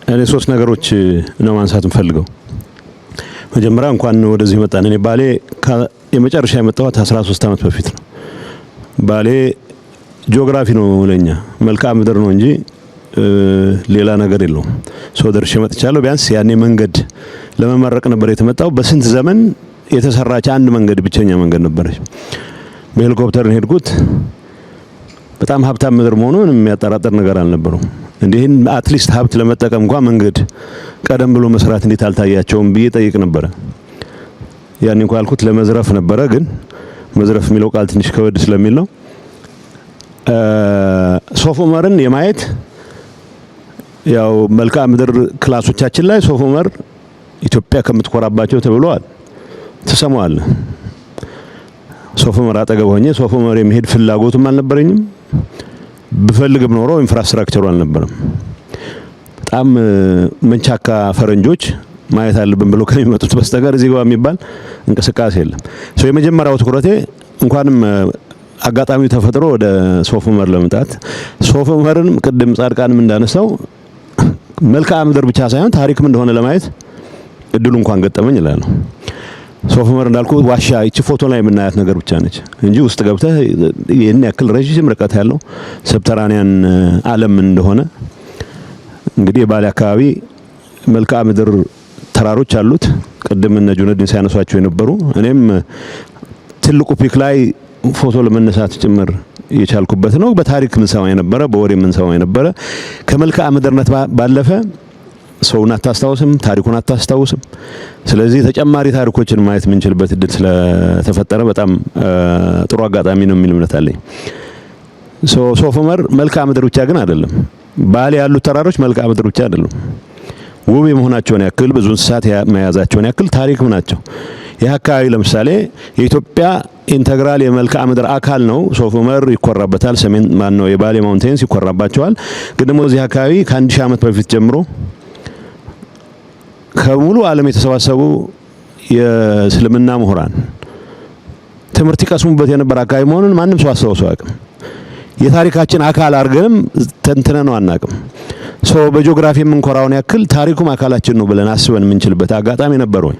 እኔ ሶስት ነገሮች ነው ማንሳት እንፈልገው። መጀመሪያ እንኳን ወደዚህ መጣን። እኔ ባሌ የመጨረሻ የመጣሁት 13 ዓመት በፊት ነው። ባሌ ጂኦግራፊ ነው ለኛ መልክዓ ምድር ነው እንጂ ሌላ ነገር የለውም። ደርሼ መጥቻለሁ። ቢያንስ ያኔ መንገድ ለመመረቅ ነበር የተመጣው። በስንት ዘመን የተሰራች አንድ መንገድ ብቸኛ መንገድ ነበረች። በሄሊኮፕተር ሄድኩት። በጣም ሀብታም ምድር መሆኑን የሚያጠራጥር ነገር አልነበረው። እንዲህን አትሊስት ሀብት ለመጠቀም እንኳን መንገድ ቀደም ብሎ መስራት እንዴት አልታያቸውም ብዬ ጠይቅ ነበር። ያን እንኳን አልኩት ለመዝረፍ ነበረ፣ ግን መዝረፍ የሚለው ቃል ትንሽ ከወድ ስለሚል ነው። ሶፍ ዑመርን የማየት ያው መልክዓ ምድር ክላሶቻችን ላይ ሶፍ ዑመር ኢትዮጵያ ከምትኮራባቸው ተብሏል። ተሰማዋል። ሶፍ ዑመር አጠገብ ሆኜ ሶፍ ዑመር የሚሄድ ፍላጎቱም አልነበረኝም። ብፈልግም ኖሮ ኢንፍራስትራክቸሩ አልነበረም። በጣም መንቻካ ፈረንጆች ማየት አለብን ብሎ ከሚመጡት በስተቀር እዚህ ጋር የሚባል እንቅስቃሴ የለም። የመጀመሪያው ትኩረቴ እንኳንም አጋጣሚው ተፈጥሮ ወደ ሶፍ ዑመር ለመምጣት ሶፍ ዑመርን ቅድም ጻድቃንም እንዳነሳው መልክዓ ምድር ብቻ ሳይሆን ታሪክም እንደሆነ ለማየት እድሉ እንኳን ገጠመኝ ይላል። ሶፍ ዑመር እንዳልኩ ዋሻ እቺ ፎቶ ላይ የምናያት ነገር ብቻ ነች እንጂ ውስጥ ገብተህ ይሄን ያክል ረጅም ርቀት ያለው ሰብተራኒያን ዓለም እንደሆነ እንግዲህ ባሌ አካባቢ መልክዓ ምድር ተራሮች አሉት። ቅድም እነ ጁነዲን ሲያነሷቸው የነበሩ እኔም ትልቁ ፒክ ላይ ፎቶ ለመነሳት ጭምር የቻልኩበት ነው። በታሪክ ምን ሰማይ ነበረ፣ በወሬ ምን ሰማይ ነበረ። ከመልክዓ ምድርነት ባለፈ ሰውን አታስታውስም፣ ታሪኩን አታስታውስም። ስለዚህ ተጨማሪ ታሪኮችን ማየት የምንችልበት እድል ስለተፈጠረ በጣም ጥሩ አጋጣሚ ነው የሚል እምነት አለኝ። ሶፍ ዑመር መልክዓ ምድር ብቻ ግን አይደለም። ባሌ ያሉት ተራሮች መልክዓ ምድር ብቻ አይደሉም። ውብ የመሆናቸውን ያክል ብዙ እንስሳት መያዛቸውን ያክል ታሪክም ናቸው። ይህ አካባቢ ለምሳሌ የኢትዮጵያ ኢንተግራል የመልክዓ ምድር አካል ነው። ሶፍ ዑመር ይኮራበታል። ሰሜን ማነው የባሌ ማውንቴንስ ይኮራባቸዋል። ግን ደግሞ እዚህ አካባቢ ከ1000 ዓመት በፊት ጀምሮ ከሙሉ ዓለም የተሰባሰቡ የእስልምና ምሁራን ትምህርት ይቀስሙበት የነበረ አካባቢ መሆኑን ማንም ሰው አስተውሎ አያውቅም። የታሪካችን አካል አድርገንም ተንትነነው አናውቅም። በጂኦግራፊ የምንኮራውን ያክል ታሪኩም አካላችን ነው ብለን አስበን የምንችልበት አጋጣሚ ነበር ወይ?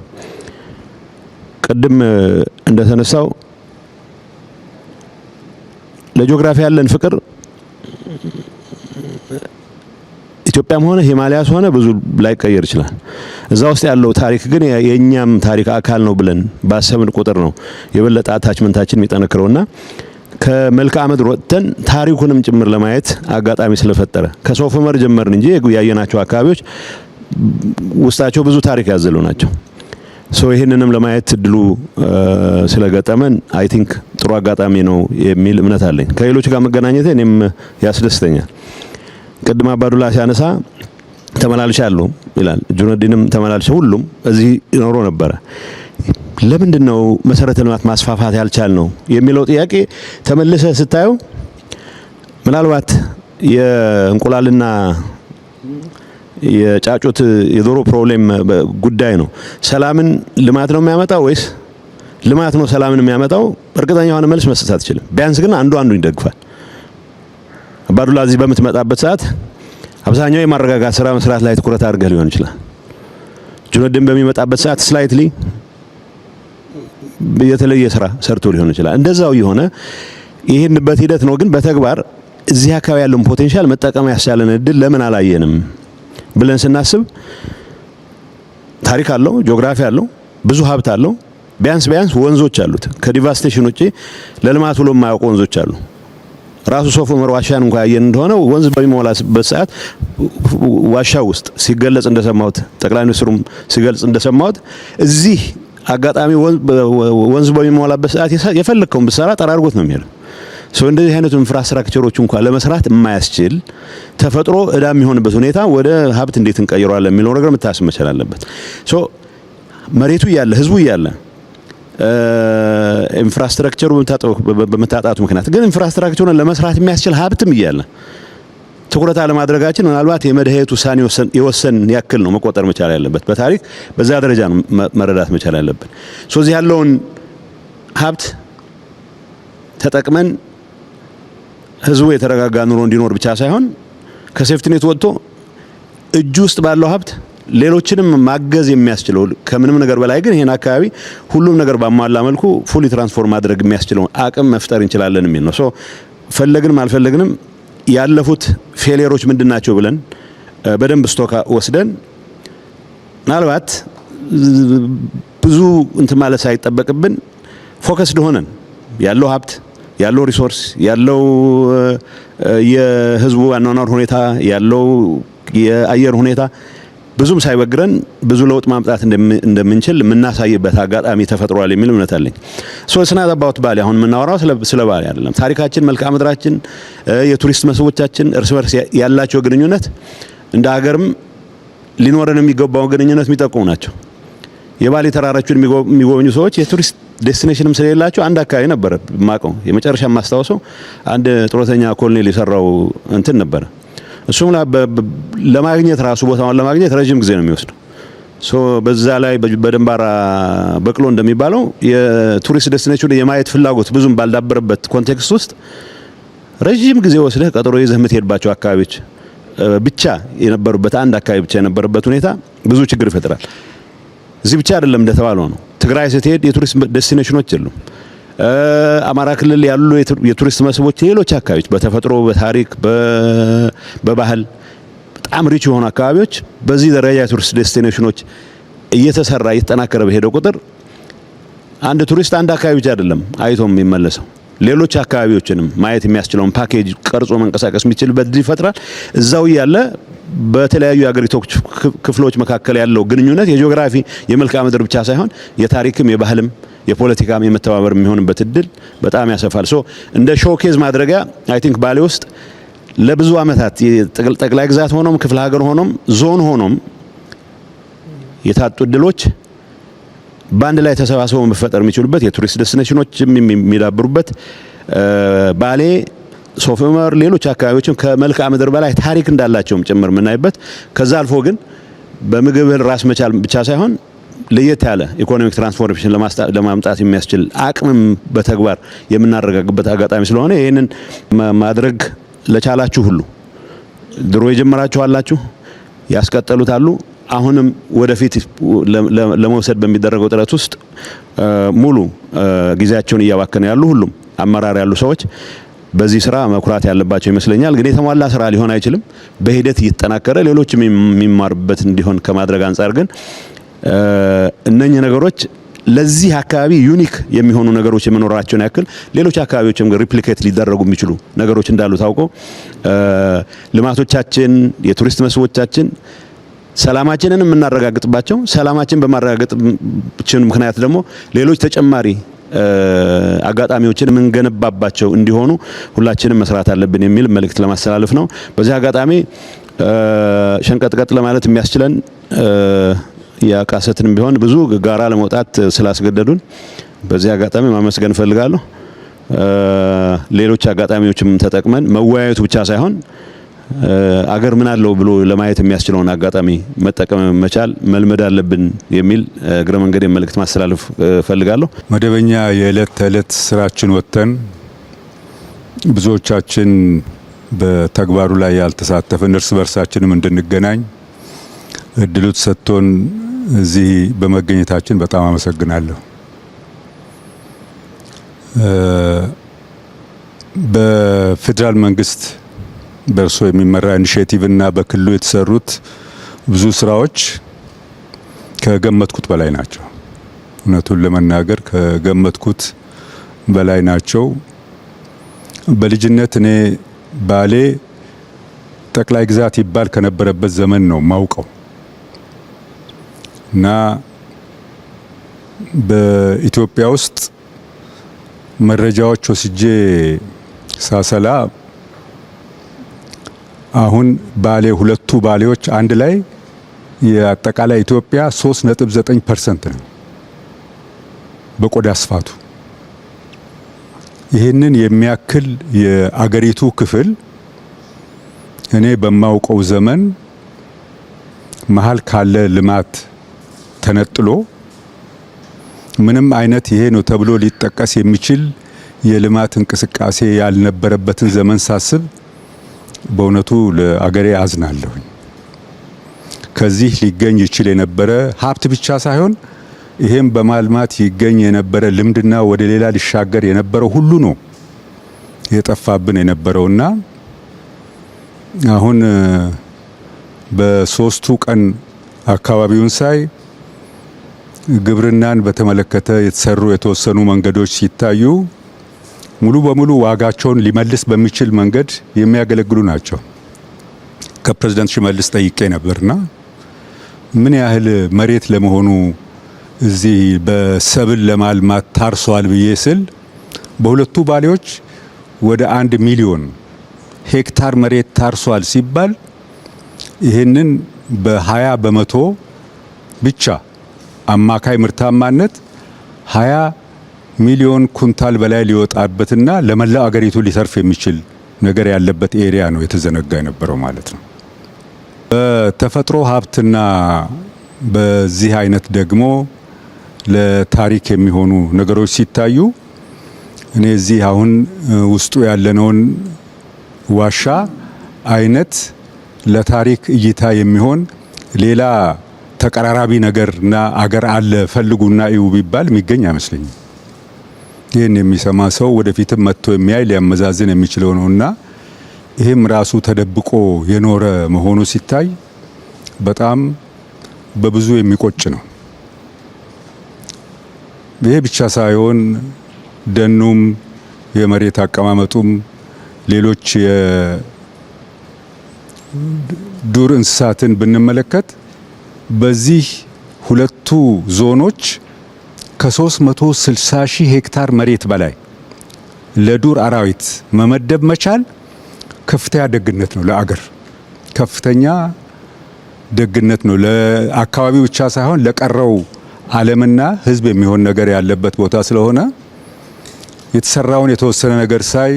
ቅድም እንደተነሳው ለጂኦግራፊ ያለን ፍቅር ኢትዮጵያም ሆነ ሂማላያስ ሆነ ብዙ ላይቀየር ይችላል። እዛ ውስጥ ያለው ታሪክ ግን የኛም ታሪክ አካል ነው ብለን ባሰብን ቁጥር ነው የበለጠ አታችመንታችን የሚጠነክረውና ከመልክዓ ምድር ወጥተን ታሪኩንም ጭምር ለማየት አጋጣሚ ስለፈጠረ ከሶፍ ዑመር ጀመርን እንጂ ያየናቸው አካባቢዎች ውስጣቸው ብዙ ታሪክ ያዘሉ ናቸው። ይሄንንም ለማየት እድሉ ስለገጠመን አይ ቲንክ ጥሩ አጋጣሚ ነው የሚል እምነት አለኝ። ከሌሎች ጋር መገናኘት እኔም ያስደስተኛል። ቅድም አባዱላ ሲያነሳ ተመላልሻለሁ ይላል። ጁነዲንም ተመላልሽ ሁሉም እዚህ ይኖሩ ነበረ። ለምንድን ነው መሰረተ ልማት ማስፋፋት ያልቻል ነው የሚለው ጥያቄ ተመልሰ ስታየው ምናልባት የእንቁላልና የጫጩት የዶሮ ፕሮብሌም ጉዳይ ነው። ሰላምን ልማት ነው የሚያመጣው ወይስ ልማት ነው ሰላምን የሚያመጣው? እርግጠኛ የሆነ መልስ መስጠት አትችልም። ቢያንስ ግን አንዱን ይደግፋል። አባዱላ እዚህ በምትመጣበት ሰዓት አብዛኛው የማረጋጋት ስራ መስራት ላይ ትኩረት አድርገህ ሊሆን ይችላል። ጁነዲን በሚመጣበት ሰዓት ስላይትሊ የተለየ ስራ ሰርቶ ሊሆን ይችላል። እንደዛው የሆነ ይሄንበት ሂደት ነው። ግን በተግባር እዚህ አካባቢ ያለውን ፖቴንሻል መጠቀም ያስቻለን እድል ለምን አላየንም ብለን ስናስብ ታሪክ አለው፣ ጂኦግራፊ አለው፣ ብዙ ሀብት አለው። ቢያንስ ወንዞች አሉት። ከዲቫስቴሽን ውጪ ለልማት ብሎ የማያውቁ ወንዞች አሉ። ራሱ ሶፍ ዑመር ዋሻን እንኳን ያየን እንደሆነ ወንዝ በሚሞላበት ሰዓት ዋሻ ውስጥ ሲገለጽ እንደሰማሁት ጠቅላይ ሚኒስትሩም ሲገልጽ እንደሰማሁት እዚህ አጋጣሚ ወንዝ በሚሞላበት ሰዓት የፈለከውን ብትሰራ ጠራርጎት ነው የሚሄደው። እንደዚህ አይነቱ ኢንፍራስትራክቸሮች እንኳን ለመስራት የማያስችል ተፈጥሮ እዳ የሚሆንበት ሁኔታ ወደ ሀብት እንዴት እንቀይረዋለን የሚለው ነገር መታሰብ መቻል አለበት። መሬቱ እያለ ህዝቡ እያለ ኢንፍራስትራክቸሩ በመታጣቱ ምክንያት ግን ኢንፍራስትራክቸሩን ለመስራት የሚያስችል ሀብትም እያለ ትኩረት አለማድረጋችን ምናልባት የመድኃኒት ውሳኔ የወሰን ያክል ነው መቆጠር መቻል ያለበት። በታሪክ በዛ ደረጃ ነው መረዳት መቻል ያለበት። እዚህ ያለውን ሀብት ተጠቅመን ህዝቡ የተረጋጋ ኑሮ እንዲኖር ብቻ ሳይሆን ከሴፍቲኔት ወጥቶ እጁ ውስጥ ባለው ሀብት ሌሎችንም ማገዝ የሚያስችለው ከምንም ነገር በላይ ግን ይሄን አካባቢ ሁሉም ነገር ባሟላ መልኩ ፉሊ ትራንስፎርም ማድረግ የሚያስችለው አቅም መፍጠር እንችላለን የሚል ነው። ሶ ፈለግንም አልፈለግንም ያለፉት ፌሊየሮች ምንድናቸው ብለን በደንብ ስቶክ ወስደን ምናልባት ብዙ እንትን ማለት ሳይጠበቅብን ፎከስድ ሆነን ያለው ሀብት ያለው ሪሶርስ ያለው የህዝቡ አኗኗር ሁኔታ ያለው የአየር ሁኔታ ብዙም ሳይበግረን ብዙ ለውጥ ማምጣት እንደምንችል የምናሳይበት አጋጣሚ ተፈጥሯል የሚል እምነት አለኝ። ሶ ስናት አባውት ባሌ አሁን የምናወራው ስለ ባሌ አይደለም። ታሪካችን፣ መልክዓ ምድራችን፣ የቱሪስት መስህቦቻችን እርስ በርስ ያላቸው ግንኙነት እንደ ሀገርም ሊኖረን የሚገባው ግንኙነት የሚጠቁሙ ናቸው። የባሌ ተራራዎችን የሚጎበኙ ሰዎች የቱሪስት ዴስቲኔሽንም ስለሌላቸው አንድ አካባቢ ነበር ማቀው የመጨረሻ ማስታወሰው አንድ ጡረተኛ ኮሎኔል የሰራው እንትን ነበር። እሱም ለማግኘት ራሱ ቦታውን ለማግኘት ረጅም ጊዜ ነው የሚወስደው። ሶ በዛ ላይ በደንባራ በቅሎ እንደሚባለው የቱሪስት ዴስቲኔሽን የማየት ፍላጎት ብዙም ባልዳበረበት ኮንቴክስት ውስጥ ረጅም ጊዜ ወስደህ ቀጠሮ ይዘህ የምትሄድባቸው አካባቢዎች ብቻ የነበሩበት አንድ አካባቢ ብቻ የነበረበት ሁኔታ ብዙ ችግር ይፈጥራል። እዚህ ብቻ አይደለም እንደተባለው ነው። ትግራይ ስትሄድ የቱሪስት ዴስቲኔሽኖች የሉም። አማራ ክልል ያሉ የቱሪስት መስህቦች ሌሎች አካባቢዎች በተፈጥሮ በታሪክ በባህል በጣም ሪች የሆኑ አካባቢዎች በዚህ ደረጃ የቱሪስት ዴስቲኔሽኖች እየተጠናከረ በሄደው ቁጥር አንድ ቱሪስት አንድ አካባቢ ብቻ አይደለም አይቶም የሚመለሰው ሌሎች አካባቢዎችንም ማየት የሚያስችለውን ፓኬጅ ቀርጾ መንቀሳቀስ የሚችልበት እድል ይፈጥራል። እዛው ያለ በተለያዩ የአገሪቱ ክፍሎች መካከል ያለው ግንኙነት የጂኦግራፊ የመልክዓ ምድር ብቻ ሳይሆን የታሪክም የባህልም የፖለቲካም የመተባበር የሚሆንበት እድል በጣም ያሰፋል። ሶ እንደ ሾኬዝ ማድረጊያ አይ ቲንክ ባሌ ውስጥ ለብዙ አመታት ጠቅላይ ግዛት ሆኖም ክፍለ ሀገር ሆኖም ዞን ሆኖም የታጡ እድሎች በአንድ ላይ ተሰባስበው መፈጠር የሚችሉበት የቱሪስት ዴስቲኔሽኖች የሚዳብሩበት ባሌ ሶፍ ዑመር ሌሎች አካባቢዎችም ከመልክዓ ምድር በላይ ታሪክ እንዳላቸውም ጭምር የምናይበት ከዛ አልፎ ግን በምግብ ራስ መቻል ብቻ ሳይሆን ለየት ያለ ኢኮኖሚክ ትራንስፎርሜሽን ለማምጣት የሚያስችል አቅምም በተግባር የምናረጋግበት አጋጣሚ ስለሆነ ይሄንን ማድረግ ለቻላችሁ ሁሉ ድሮ የጀመራችሁ አላችሁ ያስቀጠሉት አሉ አሁንም ወደፊት ለመውሰድ በሚደረገው ጥረት ውስጥ ሙሉ ጊዜያቸውን እያባከኑ ያሉ ሁሉም አመራር ያሉ ሰዎች በዚህ ስራ መኩራት ያለባቸው ይመስለኛል። ግን የተሟላ ስራ ሊሆን አይችልም። በሂደት እየተጠናከረ ሌሎችም የሚማሩበት እንዲሆን ከማድረግ አንፃር ግን እነኚህ ነገሮች ለዚህ አካባቢ ዩኒክ የሚሆኑ ነገሮች የመኖራቸውን ያክል ሌሎች አካባቢዎችም ሪፕሊኬት ሊደረጉ የሚችሉ ነገሮች እንዳሉ ታውቆ ልማቶቻችን የቱሪስት መስህቦቻችን ሰላማችንን የምናረጋግጥባቸው ሰላማችን በማረጋገጥችን ምክንያት ደግሞ ሌሎች ተጨማሪ አጋጣሚዎችን የምንገነባባቸው እንዲሆኑ ሁላችንም መስራት አለብን የሚል መልእክት ለማስተላለፍ ነው። በዚህ አጋጣሚ ሸንቀጥቀጥ ለማለት የሚያስችለን ያቃሰትንም ቢሆን ብዙ ጋራ ለመውጣት ስላስገደዱን በዚህ አጋጣሚ ማመስገን ፈልጋለሁ። ሌሎች አጋጣሚዎችም ተጠቅመን መወያየቱ ብቻ ሳይሆን አገር ምን አለው ብሎ ለማየት የሚያስችለውን አጋጣሚ መጠቀም መቻል መልመድ አለብን የሚል እግረ መንገድ መልእክት ማስተላለፍ ፈልጋለሁ። መደበኛ የዕለት ተዕለት ስራችን ወጥተን ብዙዎቻችን በተግባሩ ላይ ያልተሳተፈን እርስ በርሳችንም እንድንገናኝ እድሉ ተሰጥቶን እዚህ በመገኘታችን በጣም አመሰግናለሁ። በፌዴራል መንግስት በእርሶ የሚመራ ኢኒሼቲቭ እና በክልሉ የተሰሩት ብዙ ስራዎች ከገመትኩት በላይ ናቸው። እውነቱን ለመናገር ከገመትኩት በላይ ናቸው። በልጅነት እኔ ባሌ ጠቅላይ ግዛት ይባል ከነበረበት ዘመን ነው ማውቀው እና በኢትዮጵያ ውስጥ መረጃዎች ወስጄ ሳሰላ አሁን ባሌ ሁለቱ ባሌዎች አንድ ላይ የአጠቃላይ ኢትዮጵያ 3.9% ነው በቆዳ ስፋቱ። ይህንን የሚያክል የአገሪቱ ክፍል እኔ በማውቀው ዘመን መሀል ካለ ልማት ተነጥሎ ምንም አይነት ይሄ ነው ተብሎ ሊጠቀስ የሚችል የልማት እንቅስቃሴ ያልነበረበትን ዘመን ሳስብ በእውነቱ ለአገሬ አዝናለሁ። ከዚህ ሊገኝ ይችል የነበረ ሀብት ብቻ ሳይሆን ይሄም በማልማት ይገኝ የነበረ ልምድና ወደ ሌላ ሊሻገር የነበረው ሁሉ ነው የጠፋብን የነበረውና አሁን በሶስቱ ቀን አካባቢውን ሳይ ግብርናን በተመለከተ የተሰሩ የተወሰኑ መንገዶች ሲታዩ ሙሉ በሙሉ ዋጋቸውን ሊመልስ በሚችል መንገድ የሚያገለግሉ ናቸው። ከፕሬዝዳንት ሽመልስ ጠይቄ ነበርና ምን ያህል መሬት ለመሆኑ እዚህ በሰብል ለማልማት ታርሷል ብዬ ስል በሁለቱ ባሌዎች ወደ 1 ሚሊዮን ሄክታር መሬት ታርሷል ሲባል ይህንን በ20 በመቶ ብቻ አማካይ ምርታማነት 20 ሚሊዮን ኩንታል በላይ ሊወጣበትና ለመላው አገሪቱ ሊሰርፍ የሚችል ነገር ያለበት ኤሪያ ነው የተዘነጋ የነበረው ማለት ነው። በተፈጥሮ ሀብትና በዚህ አይነት ደግሞ ለታሪክ የሚሆኑ ነገሮች ሲታዩ እኔ እዚህ አሁን ውስጡ ያለነውን ዋሻ አይነት ለታሪክ እይታ የሚሆን ሌላ ተቀራራቢ ነገርና አገር አለ ፈልጉና እዩ ቢባል የሚገኝ አይመስለኝም። ይህን የሚሰማ ሰው ወደፊትም መጥቶ የሚያይ ሊያመዛዝን የሚችለው ነውና ይህም ራሱ ተደብቆ የኖረ መሆኑ ሲታይ በጣም በብዙ የሚቆጭ ነው። ይሄ ብቻ ሳይሆን ደኑም የመሬት አቀማመጡም ሌሎች የዱር እንስሳትን ብንመለከት በዚህ ሁለቱ ዞኖች ከ360 ሺህ ሄክታር መሬት በላይ ለዱር አራዊት መመደብ መቻል ከፍተኛ ደግነት ነው። ለአገር ከፍተኛ ደግነት ነው። ለአካባቢው ብቻ ሳይሆን ለቀረው ዓለምና ሕዝብ የሚሆን ነገር ያለበት ቦታ ስለሆነ የተሰራውን የተወሰነ ነገር ሳይ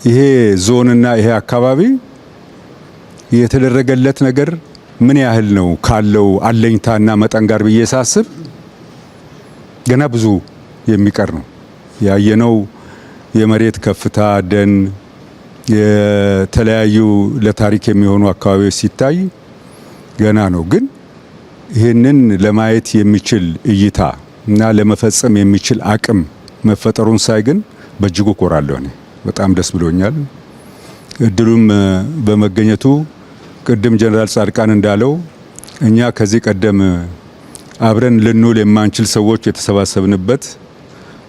ይሄ ዞንና ይሄ አካባቢ የተደረገለት ነገር ምን ያህል ነው ካለው አለኝታና መጠን ጋር ብዬ ሳስብ ገና ብዙ የሚቀር ነው። ያየነው የመሬት ከፍታ፣ ደን፣ የተለያዩ ለታሪክ የሚሆኑ አካባቢዎች ሲታይ ገና ነው። ግን ይህንን ለማየት የሚችል እይታ እና ለመፈጸም የሚችል አቅም መፈጠሩን ሳይ ግን በእጅጉ ኮራለሁ። እኔ በጣም ደስ ብሎኛል። እድሉም በመገኘቱ ቅድም ጀነራል ጻድቃን እንዳለው እኛ ከዚህ ቀደም አብረን ልንውል የማንችል ሰዎች የተሰባሰብንበት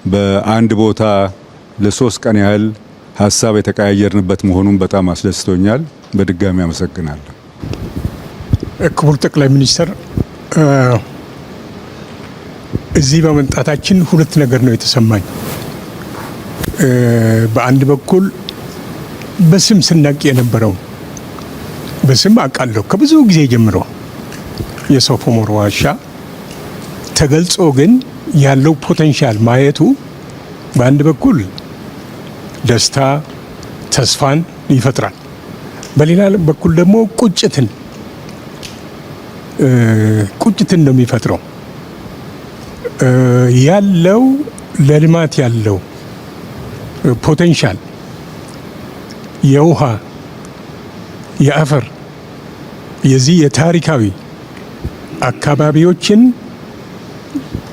በአንድ ቦታ ለ3 ቀን ያህል ሀሳብ የተቀያየርንበት መሆኑን በጣም አስደስቶኛል። በድጋሚ አመሰግናለሁ። ክቡር ጠቅላይ ሚኒስትር፣ እዚህ በመምጣታችን ሁለት ነገር ነው የተሰማኝ። በአንድ በኩል በስም ስናቅ የነበረው በስም አውቃለሁ ከብዙ ጊዜ ጀምሮ የሶፍ ዑመር ዋሻ ተገልጾ ግን ያለው ፖቴንሻል ማየቱ በአንድ በኩል ደስታ፣ ተስፋን ይፈጥራል። በሌላ በኩል ደግሞ ቁጭትን ነው የሚፈጥረው። ያለው ለልማት ያለው ፖቴንሻል የውሃ፣ የአፈር፣ የዚህ የታሪካዊ አካባቢዎችን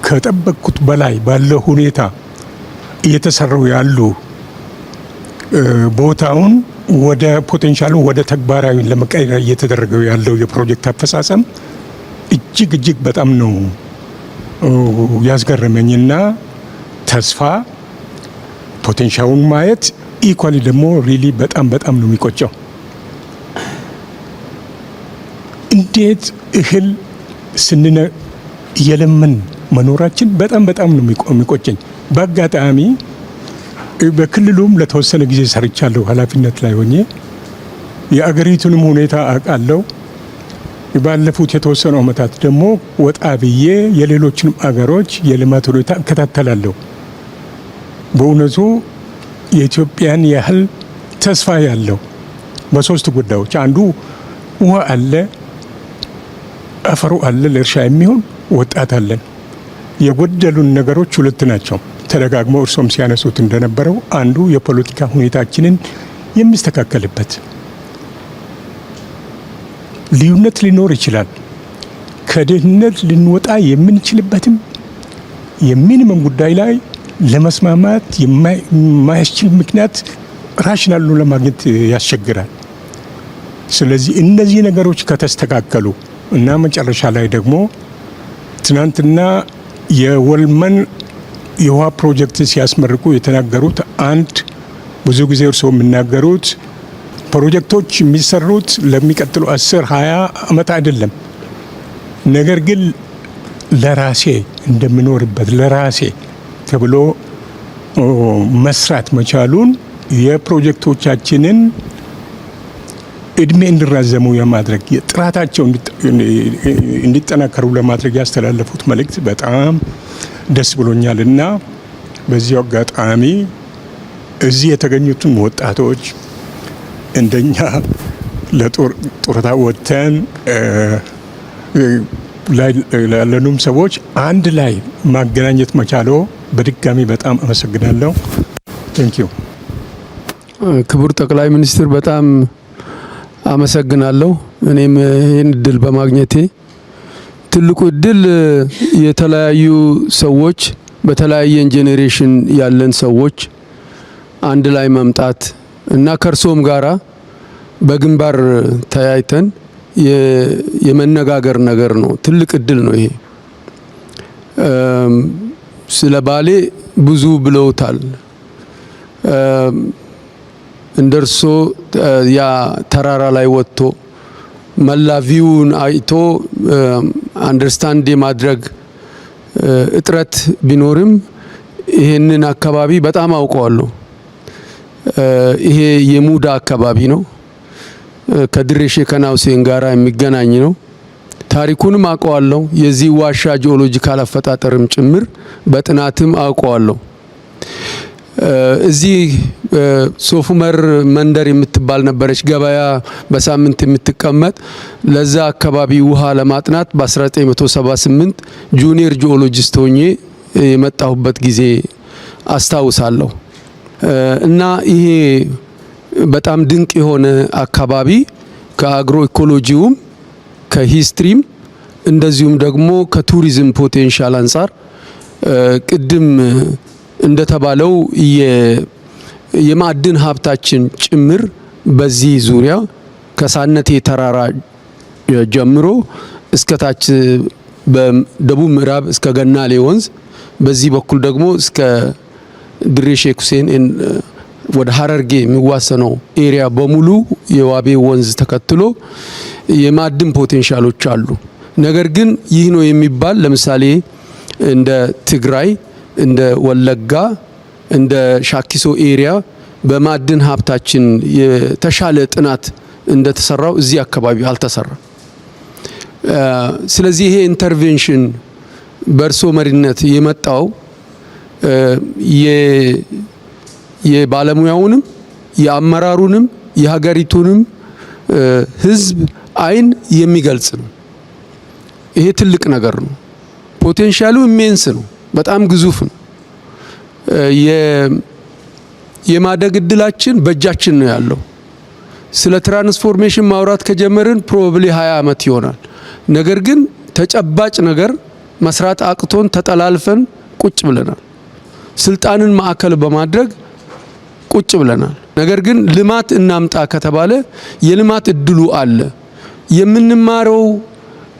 ከጠበቅኩት በላይ ባለው ሁኔታ እየተሰሩ ያሉ ቦታውን ወደ ፖቴንሻሉን ወደ ተግባራዊ ለመቀየር እየተደረገው ያለው የፕሮጀክት አፈጻጸም እጅግ በጣም ነው ያስገረመኝና ተስፋ ፖቴንሻሉን ማየት ኢኳሊ ደግሞ ሪሊ በጣም ነው የሚቆጨው። እንዴት እህል ስንነ የለምን መኖራችን በጣም ነው የሚቆጨኝ። በአጋጣሚ በክልሉም ለተወሰነ ጊዜ ሰርቻለሁ ኃላፊነት ላይ ሆኜ የአገሪቱንም ሁኔታ አውቃለሁ። ባለፉት የተወሰኑ ዓመታት ደግሞ ወጣ ብዬ የሌሎችንም አገሮች የልማት ሁኔታ እከታተላለሁ። በእውነቱ የኢትዮጵያን ያህል ተስፋ ያለው በሶስት ጉዳዮች አንዱ ውሃ አለ፣ አፈሩ አለ፣ ለእርሻ የሚሆን ወጣት አለን። የጎደሉን ነገሮች ሁለት ናቸው። ተደጋግመው እርሶም ሲያነሱት እንደነበረው አንዱ የፖለቲካ ሁኔታችንን የሚስተካከልበት ልዩነት ሊኖር ይችላል። ከድህነት ልንወጣ የምንችልበትም የሚኒመም ጉዳይ ላይ ለመስማማት የማያስችል ምክንያት ራሽናሉ ለማግኘት ያስቸግራል። ስለዚህ እነዚህ ነገሮች ከተስተካከሉ እና መጨረሻ ላይ ደግሞ ትናንትና የወልመን የውሃ ፕሮጀክት ሲያስመርቁ የተናገሩት አንድ ብዙ ጊዜ እርስዎ የሚናገሩት ፕሮጀክቶች የሚሰሩት ለሚቀጥሉ 10-20 ዓመት አይደለም። ነገር ግን ለራሴ እንደምኖርበት ለራሴ ተብሎ መስራት መቻሉን የፕሮጀክቶቻችንን እድሜ እንዲራዘሙ የማድረግ ጥራታቸው እንዲጠናከሩ ለማድረግ ያስተላለፉት መልእክት በጣም ደስ ብሎኛል እና በዚህ አጋጣሚ እዚህ የተገኙትን ወጣቶች እንደኛ ለጡረታ ወጥተን ላለኑም ሰዎች አንድ ላይ ማገናኘት መቻሎ በድጋሚ በጣም አመሰግናለሁ። ቴንኪዩ። ክቡር ጠቅላይ ሚኒስትር በጣም አመሰግናለሁ። እኔም ይህን እድል በማግኘቴ ትልቁ እድል የተለያዩ ሰዎች በተለያየ ጄኔሬሽን ያለን ሰዎች አንድ ላይ መምጣት እና ከርሶም ጋራ በግንባር ተያይተን የመነጋገር ነገር ነው። ትልቅ እድል ነው ይሄ። ስለ ባሌ ብዙ ብለውታል። እንደርሶ ያ ተራራ ላይ ወጥቶ መላ ቪውን አይቶ አንደርስታንድ የማድረግ እጥረት ቢኖርም ይሄንን አካባቢ በጣም አውቀዋለሁ። ይሄ የሙዳ አካባቢ ነው። ከድሬ ሼከና ሁሴን ጋራ የሚገናኝ ነው። ታሪኩንም አውቀዋለሁ። የዚህ ዋሻ ጂኦሎጂካል አፈጣጠርም ጭምር በጥናትም አውቀዋለሁ። እዚህ ሶፍ ዑመር መንደር የምትባል ነበረች ገበያ በሳምንት የምትቀመጥ። ለዛ አካባቢ ውሃ ለማጥናት በ1978 ጁኒየር ጂኦሎጂስት ሆኜ የመጣሁበት ጊዜ አስታውሳለሁ። እና ይሄ በጣም ድንቅ የሆነ አካባቢ ከአግሮ ኢኮሎጂውም ከሂስትሪም እንደዚሁም ደግሞ ከቱሪዝም ፖቴንሻል አንጻር ቅድም እንደተባለው የማዕድን ሀብታችን ጭምር በዚህ ዙሪያ ከሳነቴ ተራራ ጀምሮ እስከታች በደቡብ ምዕራብ እስከ ገናሌ ወንዝ በዚህ በኩል ደግሞ እስከ ድሬ ሼክ ሁሴን ወደ ሀረርጌ የሚዋሰነው ኤሪያ በሙሉ የዋቤ ወንዝ ተከትሎ የማዕድን ፖቴንሻሎች አሉ። ነገር ግን ይህ ነው የሚባል ለምሳሌ እንደ ትግራይ እንደ ወለጋ እንደ ሻኪሶ ኤሪያ በማዕድን ሀብታችን የተሻለ ጥናት እንደተሰራው እዚህ አካባቢ አልተሰራም። ስለዚህ ይሄ ኢንተርቬንሽን በእርሶ መሪነት የመጣው የባለሙያውንም የአመራሩንም የሀገሪቱንም ሕዝብ አይን የሚገልጽ ነው። ይሄ ትልቅ ነገር ነው። ፖቴንሻሉ ኢሜንስ ነው። በጣም ግዙፍ ነው። የማደግ እድላችን በእጃችን ነው ያለው። ስለ ትራንስፎርሜሽን ማውራት ከጀመርን ፕሮባብሊ 20 ዓመት ይሆናል። ነገር ግን ተጨባጭ ነገር መስራት አቅቶን ተጠላልፈን ቁጭ ብለናል። ስልጣንን ማዕከል በማድረግ ቁጭ ብለናል። ነገር ግን ልማት እናምጣ ከተባለ የልማት እድሉ አለ። የምንማረው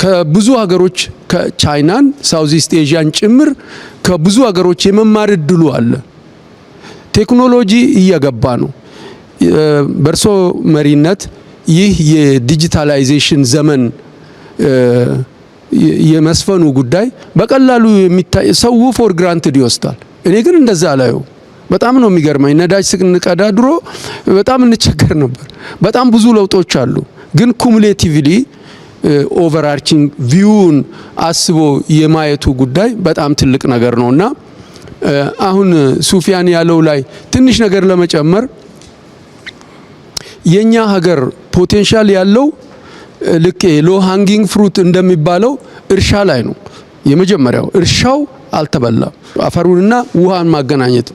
ከብዙ ሀገሮች ከቻይናን ሳውዝ ኢስት ኤዥያን ጭምር ከብዙ ሀገሮች የመማር እድሉ አለ። ቴክኖሎጂ እየገባ ነው። በእርሶ መሪነት ይህ የዲጂታላይዜሽን ዘመን የመስፈኑ ጉዳይ በቀላሉ የሚታይ ሰው ፎር ግራንትድ ይወስዳል። እኔ ግን እንደዛ አላየው። በጣም ነው የሚገርመኝ። ነዳጅ ስንቀዳ ድሮ በጣም እንቸገር ነበር። በጣም ብዙ ለውጦች አሉ። ግን ኩሙሌቲቭሊ ኦቨርአርቺንግ ቪውን አስቦ የማየቱ ጉዳይ በጣም ትልቅ ነገር ነውና አሁን ሱፊያን ያለው ላይ ትንሽ ነገር ለመጨመር የኛ ሀገር ፖቴንሻል ያለው ልክ ሎ ሃንጊንግ ፍሩት እንደሚባለው እርሻ ላይ ነው። የመጀመሪያው እርሻው አልተበላም። አፈሩንና ውሃን ማገናኘት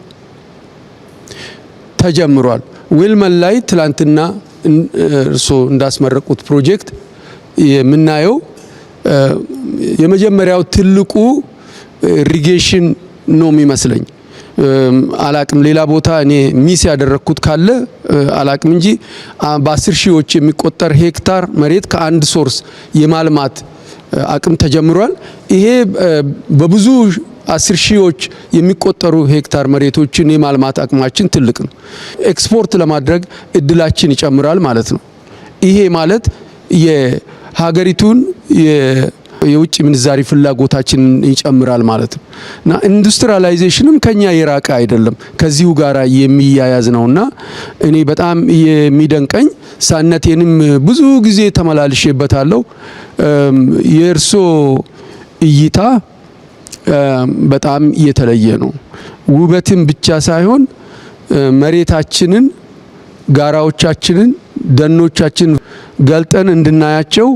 ተጀምሯል። ዌልመን ላይ ትላንትና እርሶ እንዳስመረቁት ፕሮጀክት የምናየው የመጀመሪያው ትልቁ ኢሪጌሽን ነው የሚመስለኝ። አላቅም ሌላ ቦታ እኔ ሚስ ያደረኩት ካለ አላቅም እንጂ በ10 ሺዎች የሚቆጠር ሄክታር መሬት ከአንድ ሶርስ የማልማት አቅም ተጀምሯል። ይሄ በብዙ 10 ሺዎች የሚቆጠሩ ሄክታር መሬቶችን የማልማት አቅማችን ትልቅ ነው። ኤክስፖርት ለማድረግ እድላችን ይጨምራል ማለት ነው። ይሄ ማለት የሀገሪቱን የውጭ ምንዛሪ ፍላጎታችን ይጨምራል ማለት ነው እና ኢንዱስትሪያላይዜሽንም ከኛ የራቀ አይደለም፣ ከዚሁ ጋር የሚያያዝ ነውና እኔ በጣም የሚደንቀኝ ሳነቴንም ብዙ ጊዜ ተመላልሼበታለሁ። የእርሶ እይታ በጣም የተለየ ነው። ውበትን ብቻ ሳይሆን መሬታችንን፣ ጋራዎቻችንን፣ ደኖቻችንን ገልጠን እንድናያቸው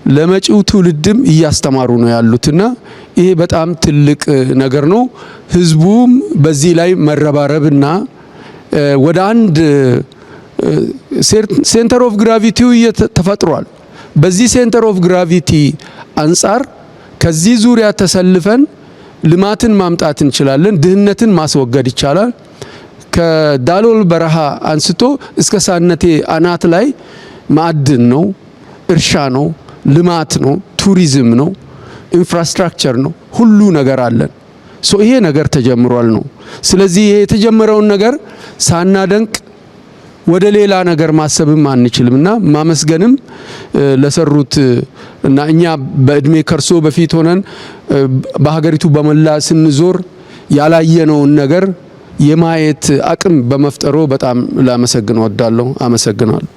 ለመጪው ትውልድም እያስተማሩ ነው ያሉትና ይሄ በጣም ትልቅ ነገር ነው። ህዝቡም በዚህ ላይ መረባረብና ወደ አንድ ሴንተር ኦፍ ግራቪቲው ተፈጥሯል። በዚህ ሴንተር ኦፍ ግራቪቲ አንጻር ከዚህ ዙሪያ ተሰልፈን ልማትን ማምጣት እንችላለን። ድህነትን ማስወገድ ይቻላል። ከዳሎል በረሃ አንስቶ እስከ ሳነቴ አናት ላይ ማዕድን ነው፣ እርሻ ነው፣ ልማት ነው፣ ቱሪዝም ነው፣ ኢንፍራስትራክቸር ነው፣ ሁሉ ነገር አለን። ይሄ ነገር ተጀምሯል ነው። ስለዚህ ይሄ የተጀመረውን ነገር ሳናደንቅ ወደ ሌላ ነገር ማሰብም አንችልም እና ማመስገንም ለሰሩት እና እኛ በእድሜ ከርሶ በፊት ሆነን በሀገሪቱ በመላ ስንዞር ያላየነውን ነገር የማየት አቅም በመፍጠሩ በጣም ላመሰግን ወዳለሁ። አመሰግናለሁ።